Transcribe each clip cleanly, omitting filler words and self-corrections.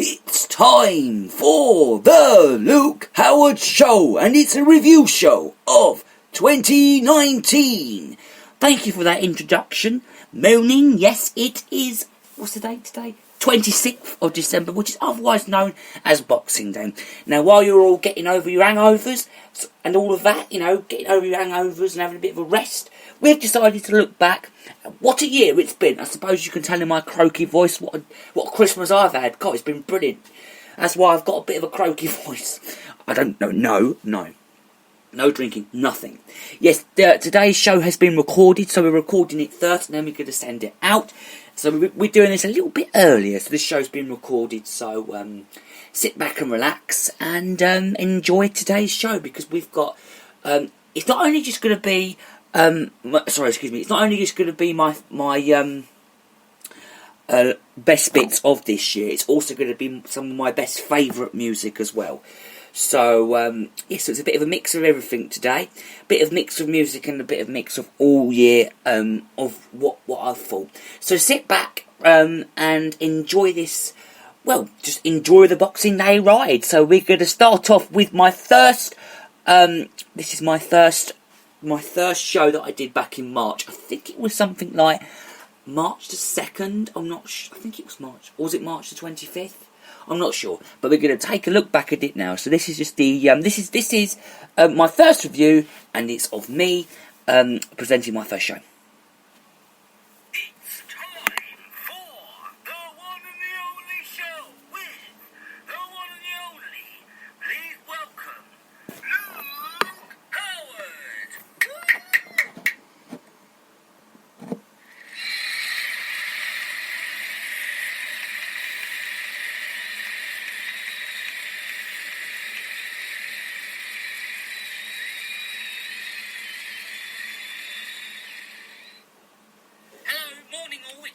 It's time for the Luke Howard Show, and it's a review show of 2019. Thank you for that introduction. Morning, yes, it is, what's the date today? 26th of December, which is otherwise known as Boxing Day. Now, while you're all getting over your hangovers and all of that, getting over your hangovers and having a bit of a rest, we've decided to look back at what a year it's been. I suppose you can tell in my croaky voice what a Christmas I've had. God, it's been brilliant. That's why I've got a bit of a croaky voice. I don't know, no drinking, nothing. Yes, today's show has been recorded, so we're recording it first and then we're going to send it out. So we're doing this a little bit earlier, so this show's been recorded, so sit back and relax and enjoy today's show, because we've got, it's not only just going to be, it's not only just going to be my best bits of this year, it's also going to be some of my best favourite music as well. So, so it's a bit of a mix of everything today. A bit of mix of music and a bit of mix of all year of what I've thought. So sit back and enjoy this. Well, just enjoy the Boxing Day ride. So we're going to start off with my first. This is my first show that I did back in March. I think it was something like March the 2nd. I'm not sure. I think it was March. Or was it March the 25th? I'm not sure, but we're going to take a look back at it now. So this is just the this is my first review, and it's of me presenting my first show. It's time for the one and the only show with the one and the only. Please welcome Luke Howard.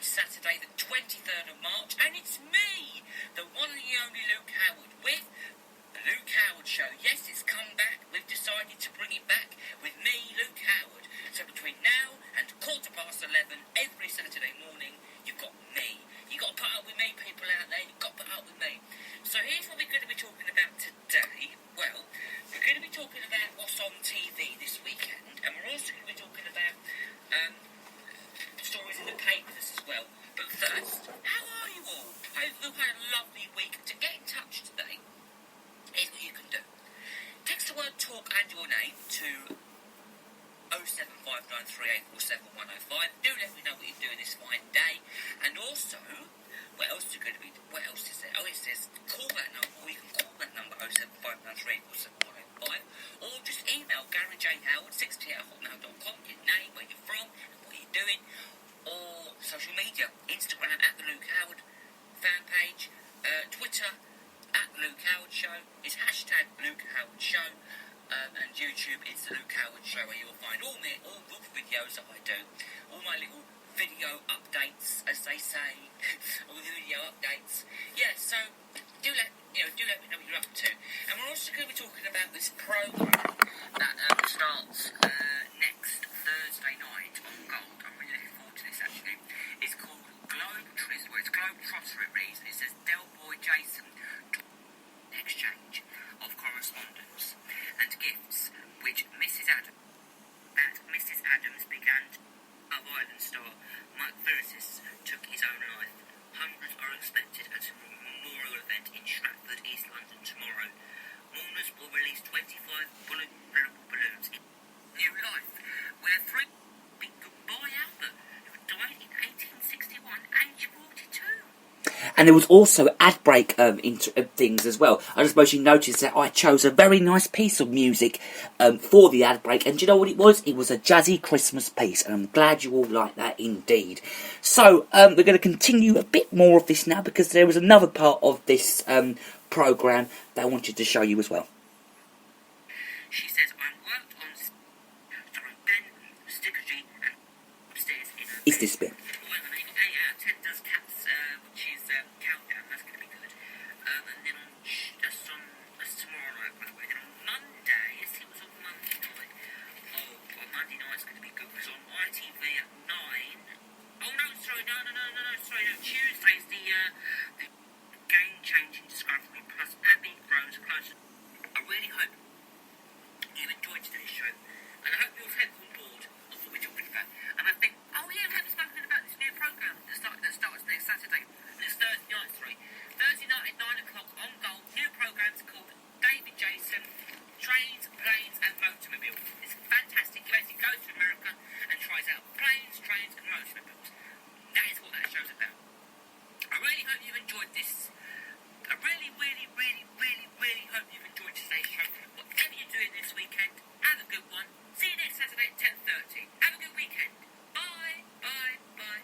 Saturday the 23rd of March, and it's me, the one and the only Luke Howard, with the Luke Howard Show. Yes, it's come back. We've decided to bring it back with me, Luke Howard. So between now and 11:15 every Saturday morning, you've got me. You've got to put up with me, people out there. You've got to put up with me. So here's what we're going to be talking about today. Well, we're going to be talking about what's on TV this weekend, and we're also going to be talking about stories in the papers as well. But first, how are you all? I hope you've had a lovely week. To get in touch today, here's what you can do. Text the word talk and your name to 07593847105. Do let me know what you're doing this fine day. And also, what else is there? Oh, it says call that number, or you can call that number 07593847105, or just email GaryJHoward60@hotmail.com, your name, where you're from, and what you're doing, or social media, Instagram at the Luke Howard fan page, Twitter at the Luke Howard Show, it's hashtag Luke Howard Show, and YouTube it's the Luke Howard Show, where you'll find all the videos that I do, all my little video updates, as they say, all the video updates. Yeah, so do let me know what you're up to. And we're also going to be talking about this program that starts next Thursday night on Gold. I'm really looking forward to this, actually. It's called Globetrotter, it reads, and it says Del Boy Jason exchange of correspondence and gifts which Mrs. Adams began to Love Island star Mike Veritas took his own life. Hundreds are expected at a memorial event in Stratford, East London tomorrow. Mourners will release 25 balloons in new life, where three big goodbye Albert, who died in 1861, age 42. And there was also ad break things as well. I suppose you noticed that I chose a very nice piece of music for the ad break. And do you know what it was? It was a jazzy Christmas piece. And I'm glad you all like that indeed. So we're going to continue a bit more of this now, because there was another part of this programme that I wanted to show you as well. She says, I worked on starring Ben Stickergy and upstairs in her It's this bit. Well, and they got 8 out of 10 does Cats, which is Countdown. That's going to be good. And then that's tomorrow night, by the way. Then on Monday, yes, it was on Monday night. On Monday night it's going to be good, because on ITV at 9. Oh no, sorry, no. Tuesday's the game-changing this. I really, really, really, really, really hope you've enjoyed today's show. Whatever you're doing this weekend, have a good one. See you next Saturday at 10:30. Have a good weekend. Bye, bye, bye.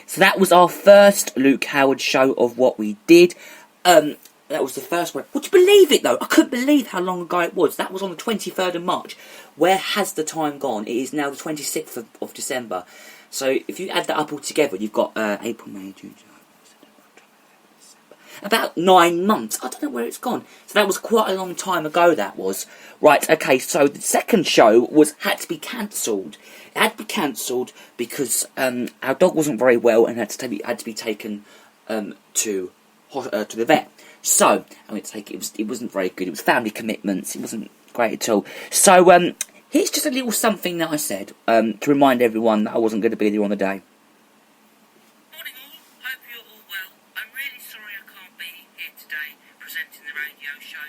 So that was our first Luke Howard show of what we did. That was the first one. Would you believe it though? I couldn't believe how long ago it was. That was on the 23rd of March. Where has the time gone? It is now the 26th of December. So if you add that up all together, you've got April, May, June, July, September, October, November, December. About 9 months. I don't know where it's gone. So that was quite a long time ago, that was. Right, okay, so the second show had to be cancelled. It had to be cancelled because our dog wasn't very well and had to be taken to the vet. So I'm going to take it. It wasn't very good. It was family commitments. It wasn't great at all. So here's just a little something that I said to remind everyone that I wasn't going to be there on the day. Morning all, hope you're all well. I'm really sorry I can't be here today presenting the radio show.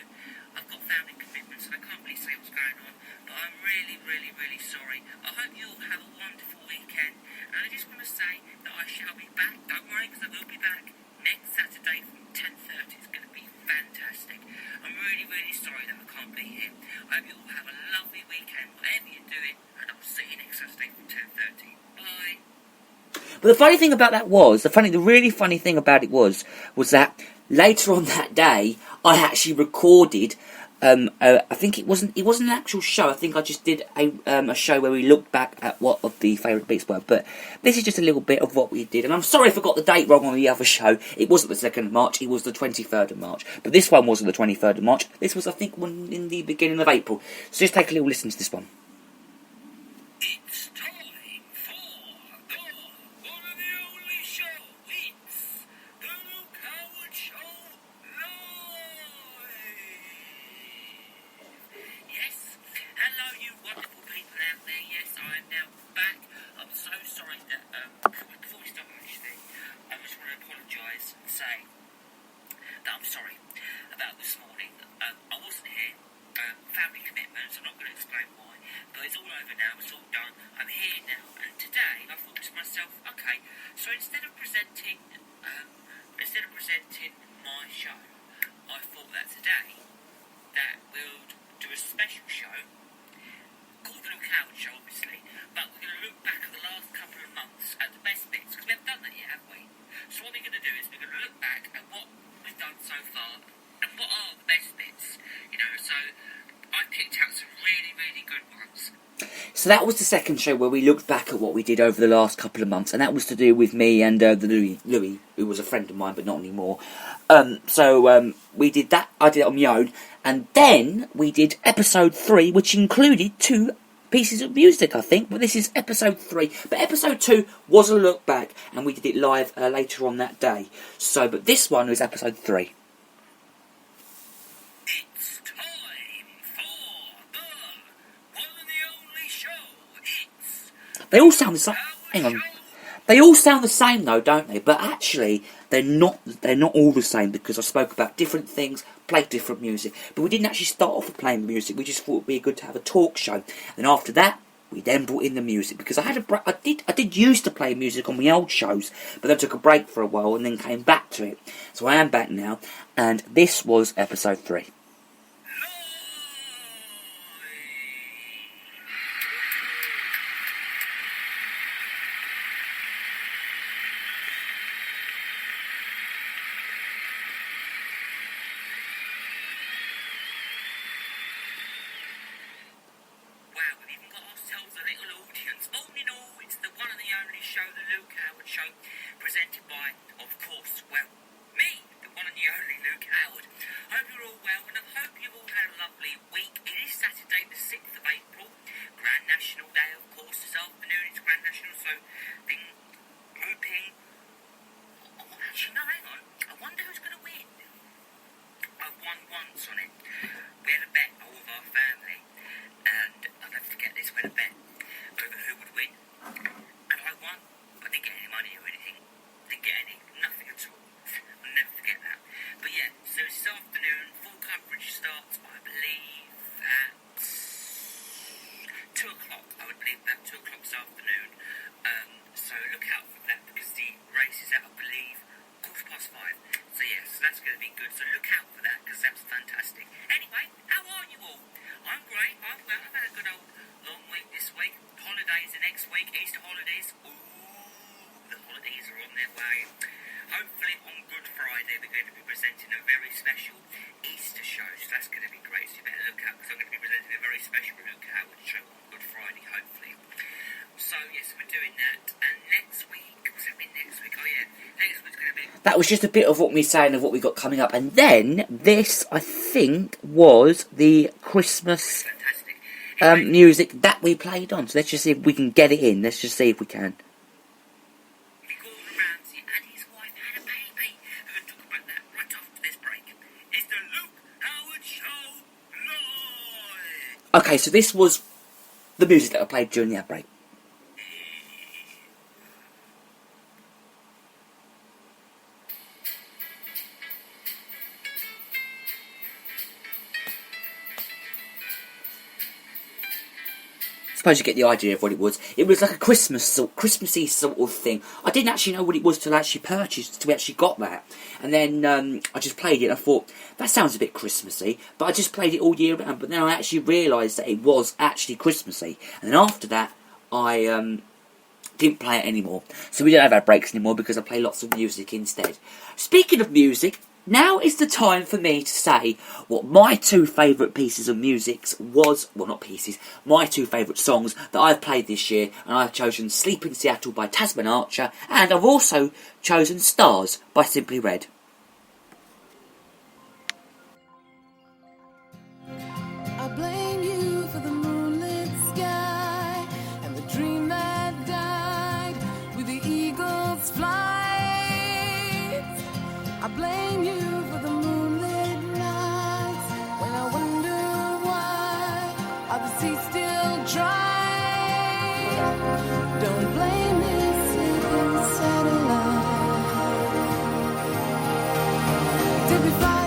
I've got family commitments and I can't really say what's going on, but I'm really, really, really sorry. I hope you all have a wonderful weekend, and I just want to say that I shall be back. Don't worry, because I will be back next Saturday from 10:30. It's going to be fantastic. I'm really, really sorry that I can't be here. I hope you all have a lovely weekend, whatever you're doing, and I'll see you next Saturday from 10:30. Bye. But the funny thing about that was, the really funny thing about it was that later on that day, I actually recorded. I think it wasn't an actual show. I think I just did a show where we looked back at what of the favourite bits were. But this is just a little bit of what we did. And I'm sorry if I got the date wrong on the other show. It wasn't the 2nd of March. It was the 23rd of March. But this one wasn't the 23rd of March. This was, I think, one in the beginning of April. So just take a little listen to this one. It's time for the one and the only show. It's the Luke Howard Show Live. Yes, hello you wonderful people out there. Yes, I am now back. I'm so sorry that, before we start actually, I just want to apologise and say that I'm sorry about this morning. I wasn't here. Family commitments, I'm not going to explain why, but it's all over now, it's all done, I'm here now, and today I thought to myself, okay, so instead of presenting my show, I thought that today, that we'll do a special show, called the Luke Howard Show obviously, but we're going to look back at the last couple of months at the best bits, because we haven't done that yet, have we? So what we're going to do is we're going to look back at what we've done so far, and what are the best bits, so I picked out some really, really good ones. So that was the second show where we looked back at what we did over the last couple of months, and that was to do with me and the Louis, who was a friend of mine, but not anymore. So we did that. I did it on my own, and then we did episode 3, which included 2 pieces of music, I think. But this is episode 3. But episode 2 was a look back, and we did it live later on that day. So, but this one was episode 3. They all sound the same. Hang on. They all sound the same though, don't they? But actually, they're not all the same, because I spoke about different things, played different music. But we didn't actually start off with playing music. We just thought it'd be good to have a talk show. And after that, we then brought in the music, because I did used to play music on my old shows, but then took a break for a while and then came back to it. So I am back now, and this was episode 3. Show, the Luke Howard Show, presented by, of course, well, me, the one and the only Luke Howard. Hope you're all well, and so look out for that, because that's fantastic. Anyway, how are you all? I'm great, I'm well, I've had a good old long week this week. Holidays the next week, Easter holidays. Ooh, the holidays are on their way. Hopefully on Good Friday we're going to be presenting a very special Easter show, so that's going to be great, so you better look out, because I'm going to be presenting a very special Luke Howard show on Good Friday, hopefully. So yes, we're doing that, and next week, what's it been next week? Oh yeah, next week's going to be... That was just a bit of what we're saying of what we got coming up, and then this, I think, was the Christmas fantastic. music that we played on. So let's just see if we can get it in. Let's just see if we can. Gordon Ramsay and his wife had a baby. We're going to talk about that right after this break. It's the Luke Howard Show live. Okay, so this was the music that I played during the ad break. Suppose you get the idea of what it was. It was like a Christmassy sort of thing. I didn't actually know what it was till I actually purchased, till we actually got that. And then I just played it and I thought, that sounds a bit Christmassy. But I just played it all year round. But then I actually realised that it was actually Christmassy. And then after that, I didn't play it anymore. So we don't have our breaks anymore because I play lots of music instead. Speaking of music, now is the time for me to say what my two favourite pieces of music was. Well, not pieces, my two favourite songs that I've played this year. And I've chosen Sleep in Seattle by Tasman Archer. And I've also chosen Stars by Simply Red. I blame you for the moonlit sky and the dream that died with the eagle's flight. I blame you for the moonlit nights when I wonder why are the seas still dry. Don't blame this sleeping satellite. Did we fly